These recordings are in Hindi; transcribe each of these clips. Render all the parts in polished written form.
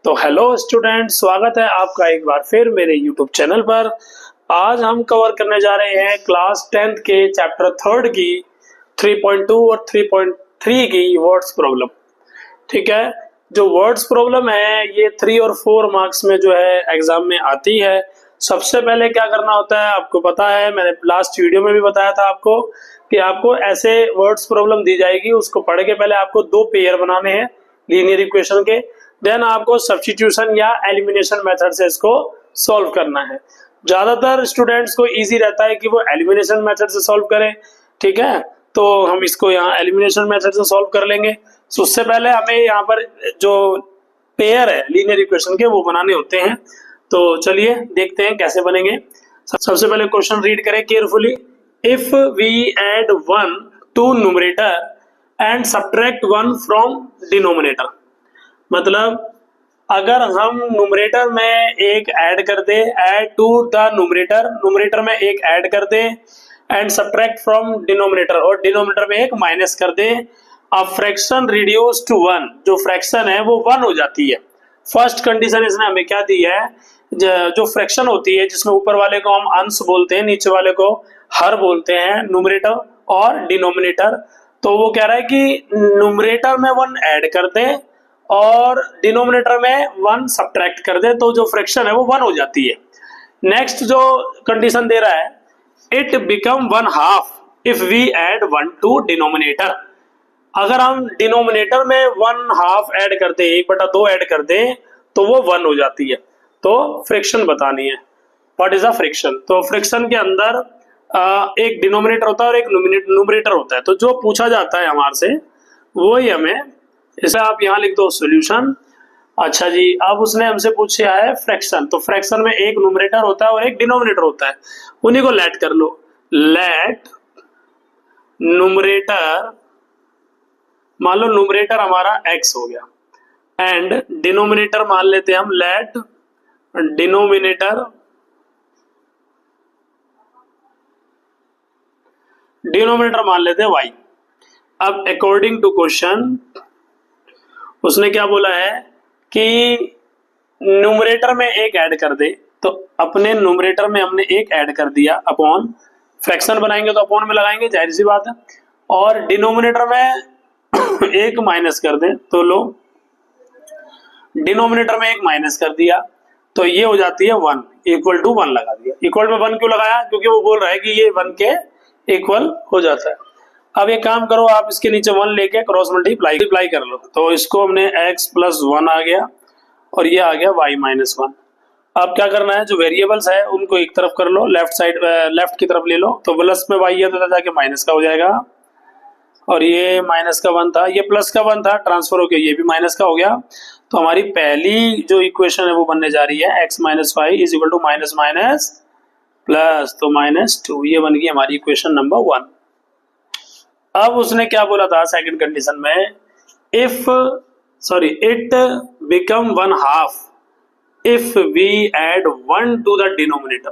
तो हेलो स्टूडेंट, स्वागत है आपका एक बार फिर मेरे यूट्यूब चैनल पर। आज हम कवर करने जा रहे हैं क्लास 10th के चैप्टर 3 की 3.2 और 3.3 की वर्ड्स प्रॉब्लम। ठीक है, जो वर्ड्स प्रॉब्लम है ये 3 और 4 मार्क्स में जो है एग्जाम में आती है। सबसे पहले क्या करना होता है आपको पता है, मैंने लास्ट वीडियो में भी बताया था आपको कि आपको ऐसे वर्ड्स प्रॉब्लम दी जाएगी, उसको पढ़ के पहले आपको दो पेयर बनाने हैं लीनियर इक्वेशन के, देन आपको सब्स्टिट्यूशन या एलिमिनेशन मेथड से इसको सॉल्व करना है। ज्यादातर स्टूडेंट्स को इजी रहता है कि वो एलिमिनेशन मेथड से सॉल्व करें। ठीक है, तो हम इसको यहाँ एलिमिनेशन मेथड से सॉल्व कर लेंगे। तो उससे पहले हमें यहाँ पर जो पेयर है लीनियर इक्वेशन के वो बनाने होते हैं। तो चलिए देखते हैं कैसे बनेंगे। सबसे पहले क्वेश्चन रीड करें carefully. If we add 1 to numerator and subtract 1 from denominator, मतलब अगर हम न्यूमरेटर में एक ऐड कर दे, add to the numerator, numerator में एक ऐड कर दे एंड सब्ट्रैक्ट फ्रॉम डिनोमिनेटर, और डिनोमिनेटर में एक माइनस कर दे, अ फ्रैक्शन रिड्यूस टू 1, जो फ्रैक्शन है वो 1 हो जाती है। फर्स्ट कंडीशन इसने हमें क्या दी है, जो फ्रैक्शन होती है जिसमें ऊपर वाले को हम अंश बोलते हैं, नीचे वाले को हर बोलते हैं, न्यूमरेटर और डिनोमिनेटर। तो वो कह रहा है कि न्यूमरेटर में 1 ऐड कर दे और डिनोमिनेटर में 1 सब्ट्रैक्ट कर दे, तो जो फ्रैक्शन है वो 1 हो जाती है। नेक्स्ट जो कंडीशन दे रहा है, it become 1/2 if we add 1 to denominator. अगर हम डिनोमिनेटर में 1/2 ऐड करते, 1/2 ऐड कर दे, तो वो 1 हो जाती है। तो फ्रैक्शन बतानी है, व्हाट इज अ फ्रैक्शन। तो फ्रैक्शन के अंदर एक डिनोमिनेटर होता है और एक न्यूमरेटर होता है। तो जो पूछा जाता है हमारे से वो ही हमें, इसे आप यहाँ लिख दो सॉल्यूशन। अच्छा जी, अब उसने हमसे पूछा है फ्रैक्शन, तो फ्रैक्शन में एक न्यूमरेटर होता है और एक डिनोमिनेटर होता है, उन्हीं को लेट कर लो। लेट न्यूमरेटर, मान लो न्यूमरेटर हमारा x हो गया, एंड डिनोमिनेटर मान लेते हैं हम, लेट डिनोमिनेटर मान लेते हैं y। अब अकॉर्डिंग टू क्वेश्चन उसने क्या बोला है कि न्यूमरेटर में एक ऐड कर दे, तो अपने न्यूमरेटर में हमने एक ऐड कर दिया, अपॉन, फ्रैक्शन बनाएंगे तो अपॉन में लगाएंगे, जाहिर सी बात है, और डिनोमिनेटर में एक माइनस कर दे, तो लो डिनोमिनेटर में एक माइनस कर दिया, तो ये हो जाती है 1, इक्वल टू 1 लगा दिया। इक्वल में 1 क्यों लगाया, क्योंकि वो बोल रहा है कि ये 1 के इक्वल हो जाता है। अब एक काम करो, आप इसके नीचे 1 लेके क्रॉस मल्टीप्लाई कर लो, तो इसको हमने x प्लस 1 आ गया और ये आ गया y माइनस 1। अब क्या करना है, जो वेरिएबल्स है उनको एक तरफ कर लो, लेफ्ट साइड लेफ्ट की तरफ ले लो, तो प्लस में y है तो जाके माइनस का हो जाएगा, और ये माइनस का 1 था, ये प्लस का 1 था, ट्रांसफर हो गया, ये भी माइनस का हो गया। तो हमारी पहली जो इक्वेशन है वो बनने जा रही है x minus y is equal to minus minus plus, तो -2, ये बन गई हमारी इक्वेशन नंबर 1। अब उसने क्या बोला था सेकंड कंडीशन में, it become 1/2 if we add 1 to the denominator.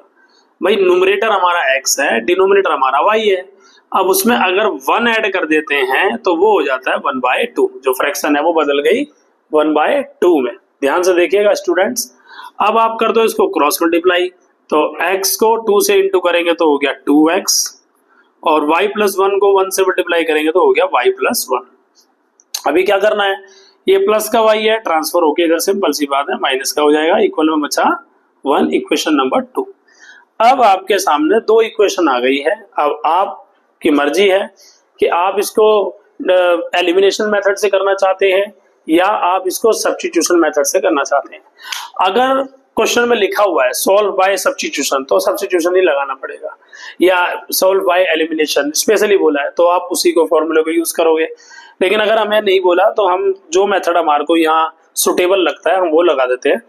भाई न्यूमरेटर हमारा x है, डिनोमिनेटर हमारा y है, अब उसमें अगर 1 ऐड कर देते हैं तो वो हो जाता है 1/2, जो फ्रैक्शन है वो बदल गई 1/2 में। ध्यान से देखिएगा स्टूडेंट्स। अब आप कर दो इसको क्रॉस मल्टीप्लाई, तो x को 2 से इंटू करेंगे तो हो गया 2x, और y प्लस 1 को 1 से मल्टीप्लाई करेंगे तो हो गया y प्लस 1। अभी क्या करना है, ये प्लस का y है, ट्रांसफर होके इधर सिंपल सी बात है माइनस का हो जाएगा, इक्वल में बचा 1, इक्वेशन नंबर 2। अब आपके सामने 2 इक्वेशन आ गई है। अब आपकी मर्जी है कि आप इसको एलिमिनेशन मेथड से करना चाहते हैं या आप इसको सब्स्टिट्यूशन मेथड से करना चाहते हैं। अगर क्वेश्चन में लिखा हुआ है सॉल्व बाय सब्स्टिट्यूशन, तो सब्स्टिट्यूशन ही लगाना पड़ेगा, या सॉल्व बाय एलिमिनेशन स्पेशली बोला है तो आप उसी को फॉर्मूले को यूज करोगे। लेकिन अगर हमें नहीं बोला तो हम जो मेथड हमारे को यहाँ सुटेबल लगता है हम वो लगा देते हैं।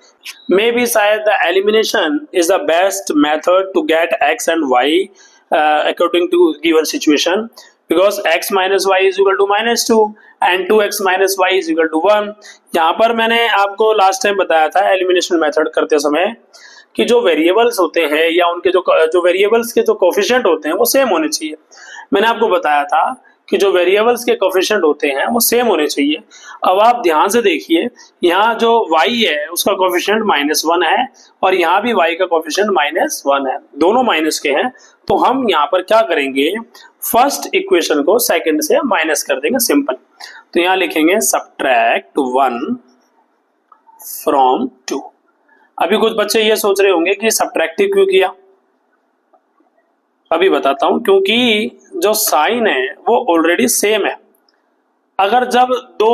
मे बी शायद the elimination is the best method to get x and y according to given situation, because x minus y is equal to -2 and 2x minus y is equal to 1। यहाँ पर मैंने आपको लास्ट टाइम बताया था एलिमिनेशन मेथड करते समय कि जो वेरिएबल्स होते हैं या उनके जो वेरिएबल्स के जो कोफिशिएंट होते हैं वो सेम होने चाहिए। मैंने आपको बताया था कि जो वेरिएबल्स के कोफिशिएंट होते हैं वो सेम होने चाहिए। अब आप ध्यान से देखिए, यहाँ जो y है उसका कोफिशिएंट -1 है और यहाँ भी y का कोफिशिएंट -1 है, दोनों माइनस के हैं। तो हम यहाँ पर क्या करेंगे, फर्स्ट इक्वेशन को सेकंड से माइनस कर देंगे, सिंपल। तो यहाँ लिखेंगे सबट्रैक्ट 1 फ्रॉम 2। अभी कुछ बच्चे ये सोच रहे होंगे कि सबट्रैक्टिव क्यों किया, अभी बताता हूं। क्योंकि जो साइन है वो ऑलरेडी सेम है। अगर जब दो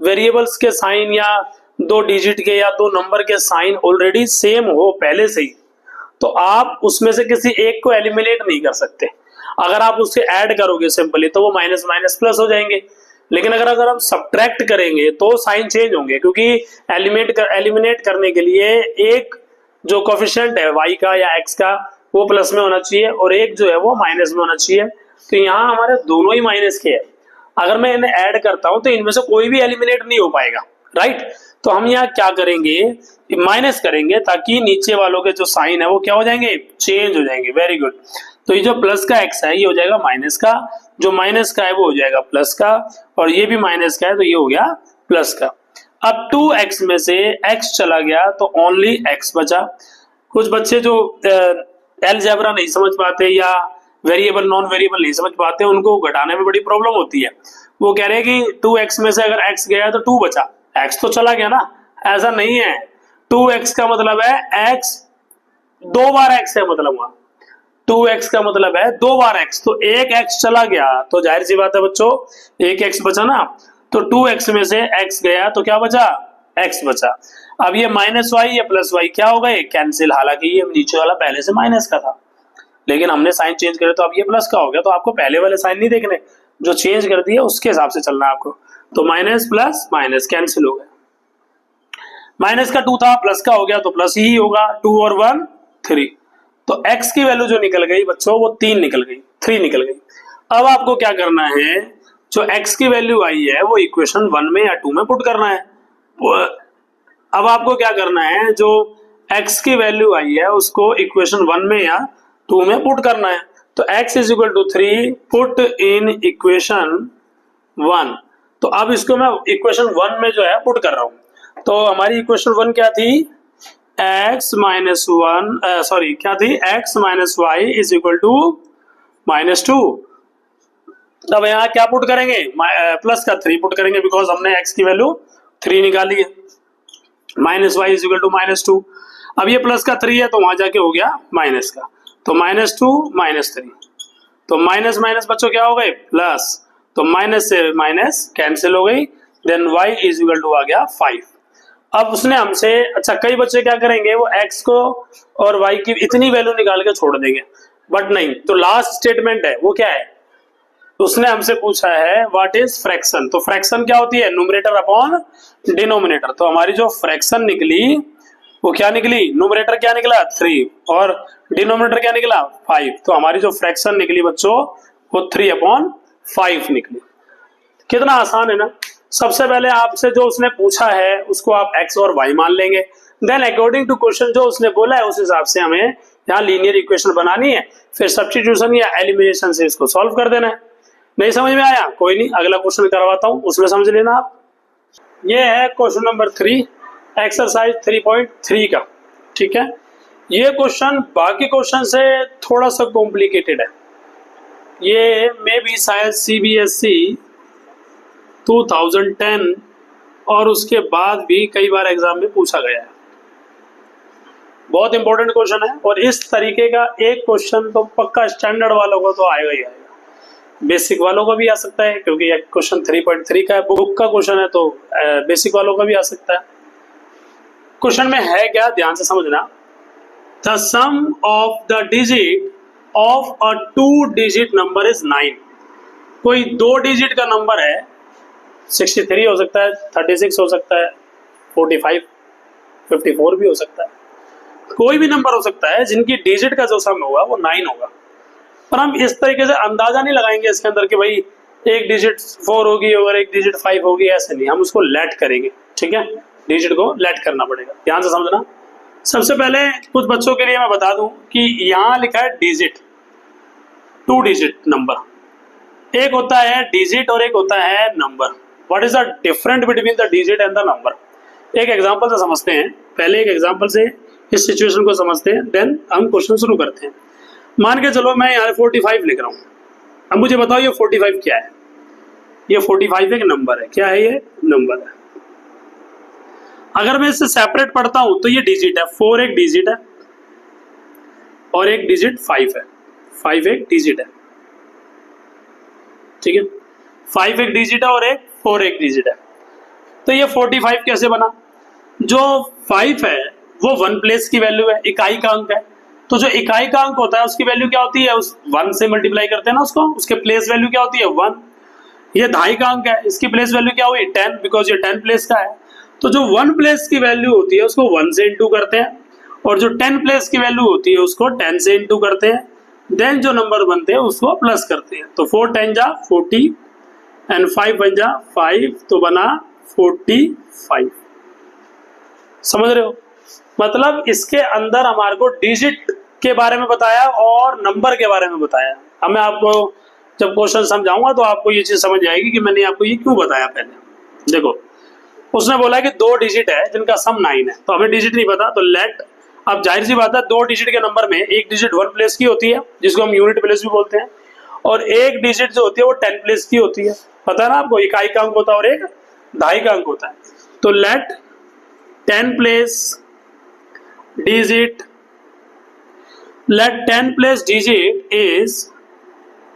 वेरिएबल्स के साइन या दो डिजिट के या दो नंबर के साइन ऑलरेडी सेम हो पहले से ही, तो आप उसमें से किसी एक को एलिमिनेट नहीं कर सकते। अगर आप उससे ऐड करोगे सिंपली तो वो माइनस माइनस प्लस हो जाएंगे। लेकिन अगर हम सब्ट्रैक्ट करेंगे तो साइन चेंज होंगे, क्योंकि एलिमिनेट करने के लिए एक जो कोफिशिएंट है y का या x का वो प्लस में होना चाहिए और एक जो है वो माइनस में होना चाहिए। तो यहाँ हमारे दोनों ही माइनस के हैं। अगर मैं इन्हें ऐड करता हूं तो इनमें से कोई भी एलिमिनेट नहीं हो पाएगा, राइट। तो हम यहाँ क्या करेंगे, माइनस करेंगे ताकि नीचे वालों के जो साइन है वो क्या हो जाएंगे, चेंज हो जाएंगे। Very good. तो ये जो प्लस का x है ये हो जाएगा माइनस का, जो माइनस का है वो हो जाएगा प्लस का, और ये भी माइनस का है तो ये हो गया प्लस का। अब 2x में से x चला गया तो ओनली x बचा। कुछ बच्चे जो अलजेब्रा नहीं समझ पाते या वेरिएबल नॉन वेरिएबल नहीं समझ पाते, उनको घटाने में बड़ी प्रॉब्लम होती है। वो कह रहे हैं कि 2x में से अगर x गया तो 2 बचा, x तो चला गया ना। ऐसा नहीं है, 2x का मतलब है x 2 बार x है, मतलब वहां 2x का मतलब है 2 बार x। तो एक x चला गया तो जाहिर सी बात है बच्चों एक x बचा ना। तो 2x में से x गया तो क्या बचा, x बचा। अब ये माइनस वाई या प्लस वाई क्या हो गए, कैंसिल। हालांकि ये नीचे वाला पहले से माइनस का था, लेकिन हमने साइन चेंज करे तो अब ये प्लस का हो गया। तो आपको पहले वाले साइन नहीं देखने, जो चेंज कर दिया उसके हिसाब से चलना है आपको। तो माइनस प्लस माइनस कैंसिल हो गया। माइनस का 2 था, प्लस का हो गया तो प्लस ही होगा। 2 और 1 3। तो x की वैल्यू जो निकल गई बच्चों वो 3 निकल गई, 3 निकल गई। अब आपको क्या करना है, जो x की वैल्यू आई है वो इक्वेशन 1 में या 2 में पुट करना है। अब आपको क्या करना है, जो x की वैल्यू आई है उसको इक्वेशन 1 में या 2 में पुट करना है। तो x is equal to 3 put in equation 1। तो अब इसको मैं इक्वेशन 1 में जो है पुट कर रहा हूं। तो हमारी इक्वेशन 1 क्या थी, x माइनस 1 सॉरी क्या थी, x minus y is equal to -2। अब यहाँ क्या पुट करेंगे, प्लस का 3 पुट करेंगे, बिकॉज हमने x की वैल्यू 3 निकाली है। Minus y is equal to -2। अब ये प्लस का 3 है तो वहां जाके हो गया माइनस का, तो -2 -3। तो माइनस माइनस बच्चों क्या हो गए, प्लस। तो माइनस से माइनस कैंसिल हो गई। Then y is equal to आ गया 5। अब उसने हमसे, अच्छा कई बच्चे क्या करेंगे, वो x को और y की इतनी वैल्यू निकाल के छोड़ देंगे, बट नहीं। तो लास्ट स्टेटमेंट है वो क्या है, उसने हमसे पूछा है व्हाट इज फ्रैक्शन। तो फ्रैक्शन क्या होती है, न्यूमरेटर अपॉन डिनोमिनेटर। तो हमारी जो फ्रैक्शन निकली वो क्या निकली, न्यूमरेटर क्या निकला 3 और डिनोमिनेटर क्या निकला 5। तो हमारी जो फ्रैक्शन निकली बच्चों वो 3/5 निकली। कितना आसान है ना। सबसे पहले आपसे जो उसने पूछा है उसको आप x और y मान लेंगे। देन अकॉर्डिंग टू क्वेश्चन जो उसने बोला है उस हिसाब से हमें यहाँ लीनियर इक्वेशन बनानी है, फिर सब्स्टिट्यूशन या एलिमिनेशन से इसको सॉल्व कर देना है। नहीं समझ में आया, कोई नहीं, अगला क्वेश्चन करवाता हूं उसमें समझ लेना आप। ये है क्वेश्चन नंबर 3 एक्सरसाइज 3.3 का, ठीक है। ये क्वेश्चन बाकी क्वेश्चन से थोड़ा सा कॉम्प्लिकेटेड है। ये मे भी शायद CBSE 2010 और उसके बाद भी कई बार एग्जाम में पूछा गया है। बहुत इंपॉर्टेंट क्वेश्चन है और इस तरीके का एक क्वेश्चन तो पक्का स्टैंडर्ड वालों को तो आएगा ही आएगा, बेसिक वालों को भी आ सकता है, क्योंकि ये क्वेश्चन 3.3 का है, बुक का क्वेश्चन है तो बेसिक वालों का भी आ सकता है। क्वेश्चन में है क्या, ध्यान से समझना। The sum of the digit of a 2 digit number is 9। कोई 2 डिजिट का नंबर है, 63 हो सकता है, 36 हो सकता है, 45, 54 भी हो सकता है, कोई भी नंबर हो सकता है जिनकी डिजिट का जो सम होगा वो 9 होगा। पर हम इस तरीके से अंदाजा नहीं लगाएंगे इसके अंदर कि भाई एक डिजिट 4 होगी और एक डिजिट 5 होगी, ऐसे नहीं। हम उसको लेट करेंगे, ठीक है, डिजिट को लेट करना पड़ेगा। ध्यान से समझना। सबसे पहले कुछ बच्चों के लिए मैं बता दूं कि यहां लिखा है डिजिट, 2 डिजिट नंबर, एक होता है डिजिट और एक होता है number. What is the difference between the digit and the number? एक एग्जांपल से समझते हैं, पहले एक एग्जांपल से इस सिचुएशन को समझते हैं, देन हम क्वेश्चन शुरू करते हैं। मान के चलो मैं यहाँ 45 लिख रहा हूँ। अब मुझे बताओ ये 45 क्या है? ये 45 एक नंबर है। क्या है? ये नंबर है। अगर मैं इससे सेपरेट पढ़ता हूं तो ये डिजिट है। 4 एक डिजिट है और एक डिजिट 5 है। 5 एक डिजिट है, ठीक है। 5 एक डिजिट है और एक 4 एक डिजिट है। तो ये 45 कैसे बना? जो 5 है वो 1 प्लेस की वैल्यू है, इकाई का अंक है। तो जो इकाई का अंक होता है उसकी वैल्यू क्या होती है? उस 1 से मल्टीप्लाई करते हैं ना उसको, उसके प्लेस वैल्यू क्या होती है? 1। ये ढाई का अंक है, इसकी प्लेस वैल्यू क्या हुई? 10, बिकॉज ये 10 प्लेस का है। तो जो 1 प्लेस की वैल्यू होती है उसको 1 से इंटू करते हैं, और जो 10 प्लेस की वैल्यू होती है उसको 10 से इंटू करते हैं, देन जो नंबर बनते हैं उसको प्लस करते हैं। तो 4 10 जा 40 एंड 5 बन जा 5, तो बना 45। समझ रहे हो? मतलब इसके अंदर हमारे को डिजिट के बारे में बताया और नंबर के बारे में बताया। अब मैं आपको जब क्वेश्चन समझाऊंगा तो आपको ये चीज समझ आएगी कि मैंने आपको ये क्यों बताया। पहले देखो, उसने बोला कि 2 डिजिट है जिनका सम 9 है, तो हमें डिजिट नहीं पता, तो लेट। अब जाहिर सी बात है 2 डिजिट के नंबर में एक डिजिट 1 प्लेस की होती है जिसको हम यूनिट प्लेस भी बोलते हैं, और एक डिजिट जो होती है वो 10 प्लेस की होती है। पता है ना आपको, इकाई का अंक होता है और एक ढाई का अंक होता है। तो late 10 place digit, let 10 place digit is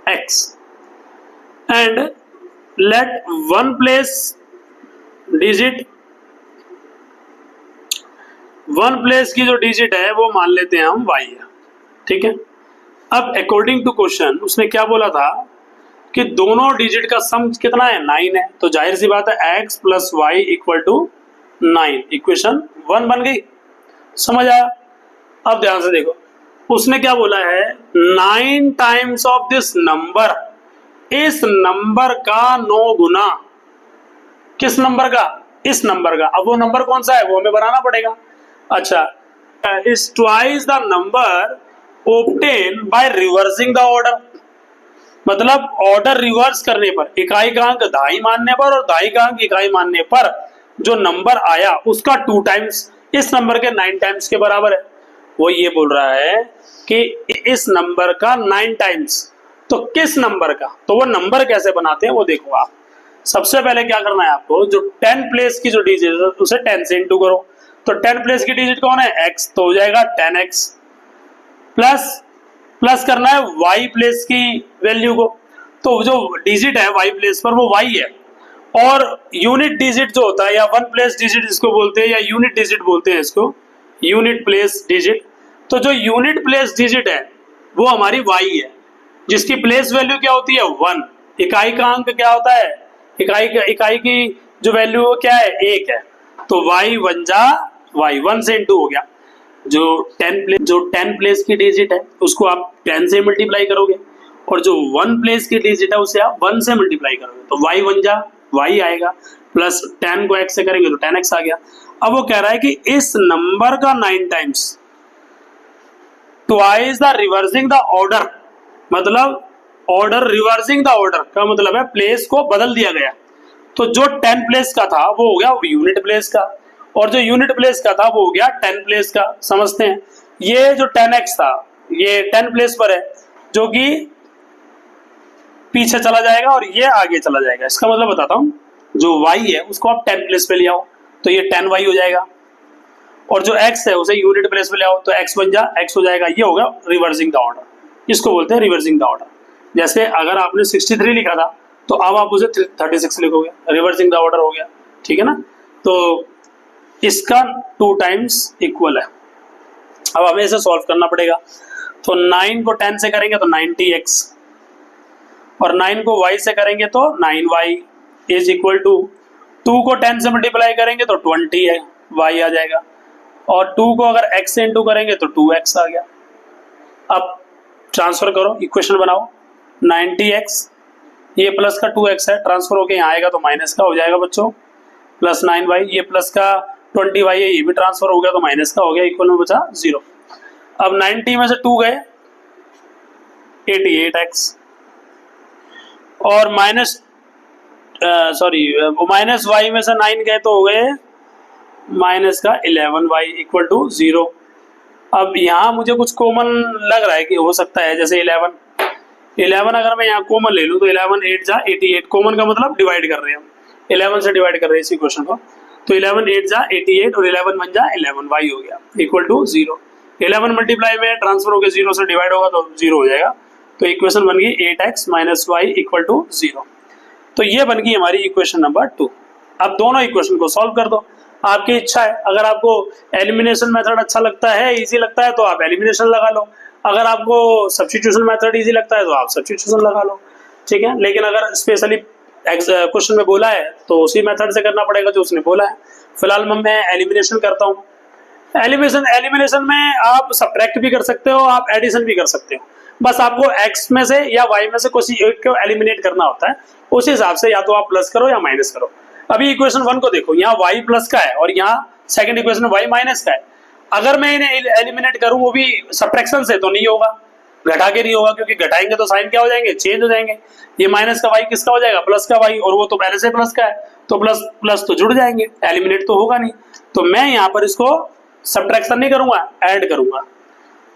x and let 1 place digit, 1 place की जो डिजिट है वो मान लेते हैं हम y है, ठीक है। अब अकॉर्डिंग टू क्वेश्चन उसने क्या बोला था कि दोनों डिजिट का सम कितना है? 9 है। तो जाहिर सी बात है x plus y equal to 9, equation 1 बन गई। समझ आया? अब ध्यान से देखो, उसने क्या बोला है? 9 टाइम्स ऑफ दिस नंबर, इस नंबर का 9 गुना। किस नंबर का? इस नंबर का। अब वो नंबर कौन सा है वो हमें बनाना पड़ेगा। अच्छा, is twice the number obtain by reversing the order. मतलब ऑर्डर रिवर्स करने पर, इकाई का अंक ढाई मानने पर और ढाई का अंक इकाई मानने पर जो नंबर आया उसका 2 टाइम्स इस नंबर के 9 टाइम्स के बराबर है। वो ये बोल रहा है कि इस नंबर का 9 टाइम्स। तो किस नंबर का? तो वो नंबर कैसे बनाते हैं वो देखो आप। सबसे पहले क्या करना है आपको, जो 10 प्लेस की जो डिजिट है उसे 10 से इंटू करो। तो 10 प्लेस की डिजिट कौन है? x, तो हो जाएगा 10x। प्लस करना है y प्लेस की वैल्यू को, तो जो डिजिट है y प्लेस पर वो y है। और यूनिट डिजिट जो होता है, या 1 प्लेस डिजिट इसको बोलते हैं, या यूनिट डिजिट बोलते हैं इसको, यूनिट प्लेस डिजिट। तो जो यूनिट प्लेस डिजिट है वो हमारी y है, जिसकी प्लेस वैल्यू क्या होती है? 1। इकाई का अंक क्या होता है? इकाई की जो वैल्यू क्या है? 1 है। तो y 1 जा y, 1 से इंटू हो गया। जो 10 प्लेस की डिजिट है उसको आप 10 से मल्टीप्लाई करोगे, और जो 1 प्लेस की डिजिट है उसे आप 1 से मल्टीप्लाई करोगे, तो y 1 जा y आएगा, प्लस 10 को x से करेंगे तो 10x आ गया। अब वो कह रहा है कि इस नंबर का 9 times twice the reversing the order. मतलब ऑर्डर, रिवर्सिंग द ऑर्डर का मतलब है प्लेस को बदल दिया गया। तो जो 10 प्लेस का था वो हो गया यूनिट प्लेस का, और जो यूनिट प्लेस का था वो हो गया 10 प्लेस का। समझते हैं? ये जो 10x था ये 10 प्लेस पर है, जो कि पीछे चला जाएगा और ये आगे चला जाएगा। इसका मतलब बताता हूं, जो y है उसको आप 10 प्लेस पे ले आओ तो ये 10y हो जाएगा, और जो x है उसे यूनिट प्लेस पे ले आओ तो x बन जा x हो जाएगा। ये होगा रिवर्सिंग द ऑर्डर, इसको बोलते हैं रिवर्सिंग द ऑर्डर। जैसे अगर आपने 63 लिखा था तो अब आप उसे 36 लिखोगे, रिवर्सिंग द ऑर्डर हो गया, ठीक है ना। तो इसका 2 टाइम्स इक्वल है। अब हमें इसे सॉल्व करना पड़ेगा। तो 9 को 10 से करेंगे तो 90x, और 9 को y से करेंगे तो 9y इज इक्वल टू 2 को 10 से मल्टीप्लाई करेंगे तो 20 है, y आ जाएगा, और 2 को अगर x से इंटू करेंगे तो 2x आ गया। अब ट्रांसफर करो, इक्वेशन बनाओ। 90x ये प्लस का 2x है, ट्रांसफर होके यहाँ आएगा तो माइनस का हो जाएगा बच्चों, प्लस 9y, ये प्लस का 20y है, ये भी ट्रांसफर हो गया तो माइनस का हो गया, इक्वल में बचा 0। अब 90 में से 2 गए 88x, और माइनस वाई में से 9 गए तो हो गए माइनस का 11y इक्वल टू 0। अब यहाँ मुझे कुछ कॉमन लग रहा है कि हो सकता है, जैसे 11 अगर मैं यहाँ कॉमन ले लूँ तो 11 8 जा 88, कॉमन का मतलब डिवाइड कर रहे हैं हम, 11 से डिवाइड कर रहे हैं इसी क्वेश्चन को, तो 11 8 जा 88 और 11 1 जा 11y हो गया इक्वल टू 0। 11 मल्टीप्लाई में ट्रांसफर होकर 0 से डिवाइड होगा तो 0 हो जाएगा, तो इक्वेशन बन गई 8x minus y equal to 0। तो ये बन गई हमारी इक्वेशन नंबर 2। अब दोनों इक्वेशन को सॉल्व कर दो, आपकी इच्छा है। अगर आपको एलिमिनेशन मेथड अच्छा लगता है, इजी लगता है, तो आप एलिमिनेशन लगा लो। अगर आपको सब्स्टिट्यूशन मेथड इजी लगता है तो आप सब्स्टिट्यूशन लगा लो, ठीक है। लेकिन अगर स्पेशली क्वेश्चन में बोला है तो उसी मेथड से करना पड़ेगा जो उसने बोला है। फिलहाल मैं एलिमिनेशन करता हूँ। एलिमिनेशन में आप सब्ट्रैक्ट भी कर सकते हो, आप एडिशन भी कर सकते हो। बस आपको x में से या y में से कोई एक को एलिमिनेट करना होता है, उस हिसाब से या तो आप प्लस करो या माइनस करो। अभी इक्वेशन 1 को देखो, यहाँ y प्लस का है और यहाँ सेकंड इक्वेशन y माइनस का है। अगर मैं इन्हें एलिमिनेट करूं वो भी सब्ट्रैक्शन से, तो नहीं होगा, घटा के नहीं होगा, क्योंकि घटाएंगे तो साइन क्या हो जाएंगे, चेंज हो जाएंगे। ये माइनस का y किसका हो जाएगा, प्लस का y, और वो तो पहले से प्लस का है, तो प्लस प्लस तो जुड़ जाएंगे, एलिमिनेट तो होगा नहीं। तो मैं यहाँ पर इसको सब्ट्रैक्शन नहीं करूंगा, ऐड करूंगा।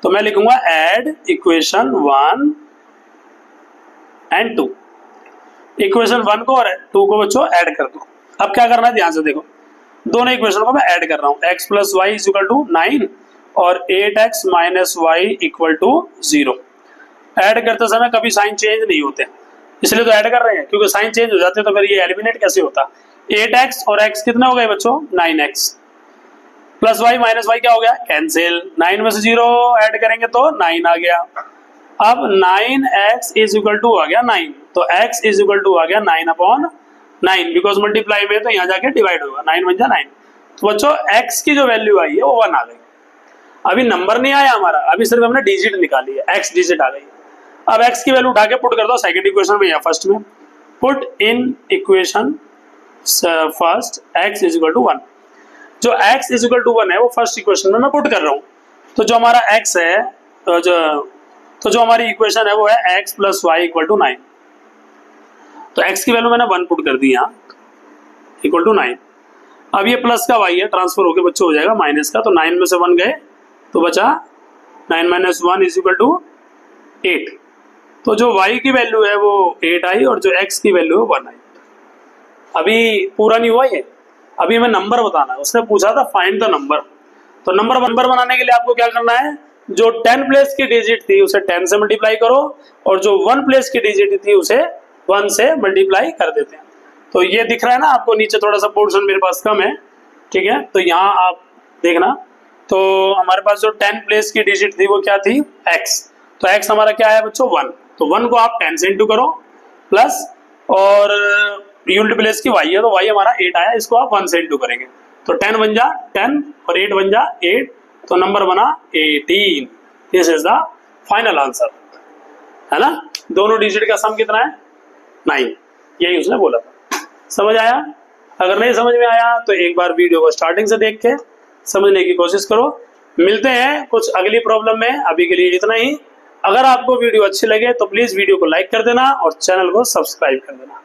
तो मैं लिखूंगा ऐड इक्वेशन 1 एंड 2। इक्वेशन 1 को और 2 को बच्चों ऐड कर दो। अब क्या करना है, ध्यान से देखो, दोनों इक्वेशन को मैं ऐड कर रहा हूं। x plus y is equal to 9 और 8x minus y equal to 0। Add करते समय कभी साइन चेंज नहीं होते, इसलिए तो ऐड कर रहे हैं, क्योंकि साइन चेंज हो जाते तो फिर ये एलिमिनेट कैसे होता। 8x और x कितना हो गए बच्चों, 9x plus Y minus Y क्या हो गया, कैंसिल। 9 में से 0 ऐड करेंगे तो 9 आ गया। अब 9x इज इक्वल टू आ गया 9, तो x इज इक्वल टू आ गया 9/9, बिकॉज मल्टीप्लाई में तो यहाँ जाके डिवाइड होगा, 9 1 जा 9। तो बच्चों x की जो वैल्यू आई है वो 1 आ गई। अभी नंबर नहीं आया हमारा, अभी सिर्फ हमने डिजिट निकाली है, x डिजिट आ गई। अब x की वैल्यू उठा के पुट कर दो सेकंड इक्वेशन में या फर्स्ट में। Put in equation first x is equal to 1। जो x इज इक्वल टू 1 है वो फर्स्ट इक्वेशन में मैं पुट कर रहा हूँ। तो जो हमारा x है, तो जो हमारी इक्वेशन है वो है x plus y equal to 9। तो x की वैल्यू मैंने 1 पुट कर दी यहाँ, इक्वल टू 9। अब ये प्लस का y है, ट्रांसफर होके बच्चों हो जाएगा माइनस का, तो 9 में से 1 गए तो बचा 9 माइनस 1 इज इक्वल टू 8। तो जो y की वैल्यू है वो 8 आई और जो x की वैल्यू है 1 आई। अभी पूरा नहीं हुआ ये, अभी हमें नंबर बताना है। उसने पूछा था फाइंड द नंबर, तो नंबर बनाने के लिए आपको क्या करना है, जो 10 प्लेस की डिजिट थी उसे 10 से मल्टीप्लाई करो, और जो 1 प्लेस की डिजिट थी उसे 1 से मल्टीप्लाई कर देते हैं। तो ये दिख रहा है ना आपको, नीचे थोड़ा सा पोर्शन मेरे पास कम है, ठीक है। तो यहाँ आप देखना, तो हमारे पास जो 10 प्लेस की डिजिट थी वो क्या थी, x। तो x हमारा क्या है बच्चों, 1। तो 1 को आप 10 से इंटू करो, प्लस और यूनिट प्लेस की y है, तो y हमारा 8 आया, इसको आप 1 से इंटू करेंगे, तो 10 बन जा 10 और 8 बन जा 8, तो नंबर बना 18। This is the final answer, है ना। दोनों डिजिट का सम कितना है, 9, यही उसने बोला था। समझ आया? अगर नहीं समझ में आया तो एक बार वीडियो को स्टार्टिंग से देख के समझने की कोशिश करो। मिलते हैं कुछ अगली प्रॉब्लम में, अभी के लिए इतना ही। अगर आपको वीडियो अच्छी लगे तो प्लीज वीडियो को लाइक कर देना और चैनल को सब्सक्राइब कर देना।